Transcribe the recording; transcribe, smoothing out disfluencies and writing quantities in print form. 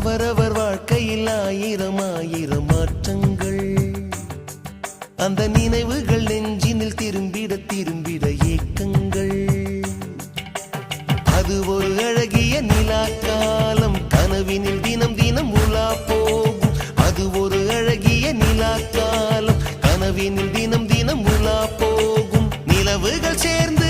அவரவர் வாழ்க்கையில் ஆயிரம் ஆயிரம் மாற்றங்கள், அந்த நினைவுகள் நெஞ்சினில் திரும்பிட திரும்பிட ஏக்கங்கள். அது ஒரு அழகிய நிலா காலம், கனவினில் தினம் தினம் உலா போகும். அது ஒரு அழகிய நிலா காலம், கனவினில் தினம் தினம் உலா போகும். நிலவுகள் சேர்ந்து